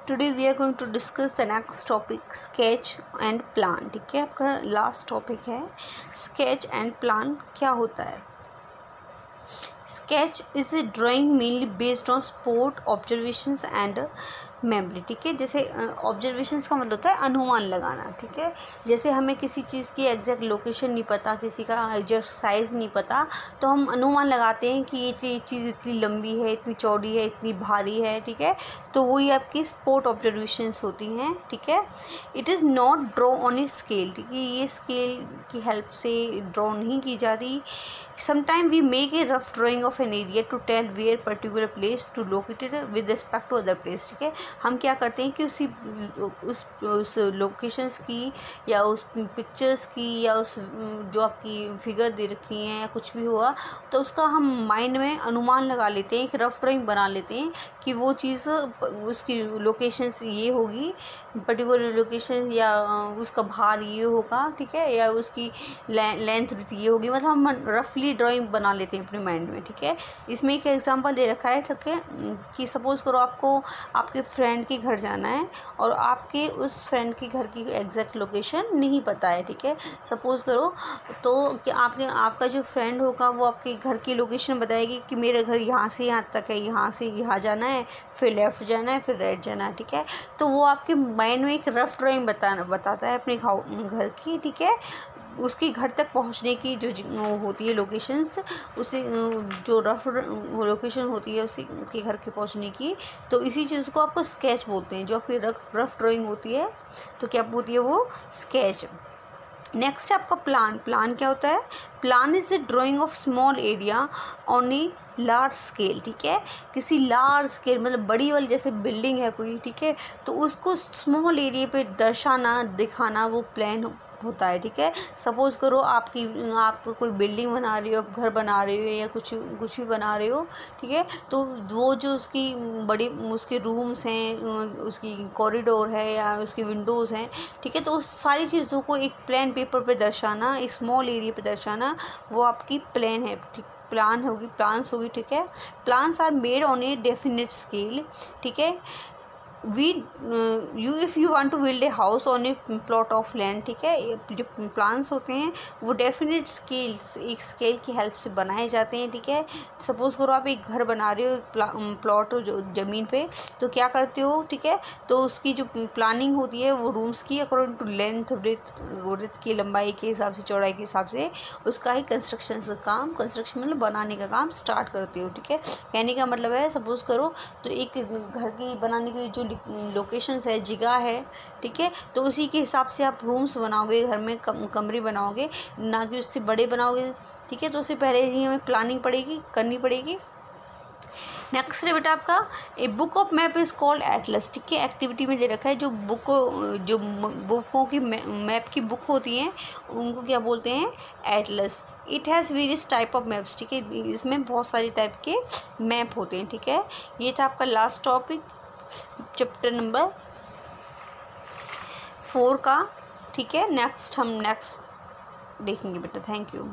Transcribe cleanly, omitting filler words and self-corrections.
Today we are going to discuss the next topic sketch and plan. ठीक है, आपका last topic है sketch and plan. क्या होता है? Sketch is a drawing mainly based on spot observations and memory. ठीक है, जैसे ऑब्जर्वेशंस का मतलब होता है अनुमान लगाना। ठीक है, जैसे हमें किसी चीज़ की एग्जैक्ट लोकेशन नहीं पता, किसी का एग्जैक्ट साइज़ नहीं पता, तो हम अनुमान लगाते हैं कि ये चीज़ इतनी लंबी है, इतनी चौड़ी है, इतनी भारी है। ठीक है, तो वही आपकी स्पॉट ऑब्जर्वेशंस होती हैं। ठीक है, it is not draw on a scale. ठीक है, ये स्केल की हेल्प से ड्रॉ नहीं की जाती। Sometime we make a rough drawing of an area to tell where particular place to located with respect to other place. ठीक है, हम क्या करते हैं कि उस लोकेशंस की या उस पिक्चर्स की या उस जो आपकी फिगर दे रखी हैं या कुछ भी हुआ, तो उसका हम माइंड में अनुमान लगा लेते हैं, एक रफ ड्राइंग बना लेते हैं कि वो चीज़ उसकी लोकेशंस ये होगी, पर्टिकुलर लोकेशन या उसका भार ये होगा। ठीक है, या उसकी लेंथ ये होगी, मतलब हम रफली ड्राइंग बना लेते हैं अपने माइंड में। ठीक है, इसमें एक एग्जांपल दे रखा है। ठीक है, कि सपोज़ करो आपको आपके फ्रेंड के घर जाना है और आपके उस फ्रेंड के घर की एग्जैक्ट लोकेशन नहीं पता है। ठीक है, सपोज़ करो तो कि आपका जो फ्रेंड होगा वो आपके घर की लोकेशन बताएगी कि मेरा घर यहाँ से यहाँ तक है, यहाँ से यहाँ जाना है, फिर लेफ़्ट जाना है, फिर राइट जाना है। ठीक है, तो वो आपके माइंड में एक रफ ड्राइंग बताता है अपने घर की। ठीक है, उसकी घर तक पहुंचने की जो होती है लोकेशंस, उसे जो रफ लोकेशन होती है उसी के घर के पहुंचने की, तो इसी चीज़ को आपको स्केच बोलते हैं। जो आपकी रफ ड्राइंग होती है तो क्या होती है वो स्केच। नेक्स्ट आपका प्लान क्या होता है? Plan is a drying of small area on a large scale. ठीक है, किसी लार्ज स्केल मतलब बड़ी वाली जैसे बिल्डिंग है कोई, ठीक है, तो उसको स्मॉल एरिया पे दर्शाना दिखाना वो प्लान होता है। ठीक है, सपोज़ करो आप कोई बिल्डिंग बना रही हो, आप घर बना रहे हो या कुछ भी बना रहे हो। ठीक है, तो वो जो उसकी उसके रूम्स हैं, उसकी कॉरिडोर है या उसकी विंडोज़ हैं। ठीक है, तो उस सारी चीज़ों को एक प्लान पेपर पे दर्शाना, एक स्मॉल एरिया पे दर्शाना, वो आपकी प्लान है। ठीक, प्लान्स होगी। ठीक है, plans are made on a definite scale. ठीक है, if you want to build a house on a plot of land. ठीक है, जो प्लान्स होते हैं वो डेफिनेट एक स्केल की हेल्प से बनाए जाते हैं। ठीक है, सपोज़ करो आप एक घर बना रहे हो प्लॉट जो ज़मीन पे, तो क्या करते हो? ठीक है, तो उसकी जो प्लानिंग होती है वो रूम्स की अकॉर्डिंग टू लेंथ, विड्थ की लंबाई के हिसाब से, चौड़ाई के हिसाब से उसका ही कंस्ट्रक्शन मतलब बनाने का काम स्टार्ट करते हो। ठीक है, कहने का मतलब है सपोज़ करो तो एक घर की बनाने के लिए जो लोकेशंस है, जगह है। ठीक है, तो उसी के हिसाब से आप रूम्स बनाओगे, घर में कमरे बनाओगे, ना कि उससे बड़े बनाओगे। ठीक है, तो उससे पहले ही हमें प्लानिंग करनी पड़ेगी। नेक्स्ट है बेटा आपका a book of map is called Atlas. ठीक है, एक्टिविटी में दे रखा है जो बुकों की मैप की बुक होती हैं उनको क्या बोलते हैं? Atlas. It has various type of maps. ठीक है, इसमें बहुत सारी टाइप के मैप होते हैं। ठीक है, ये था आपका लास्ट टॉपिक चैप्टर नंबर 4 का। ठीक है, नेक्स्ट देखेंगे बेटा। Thank you.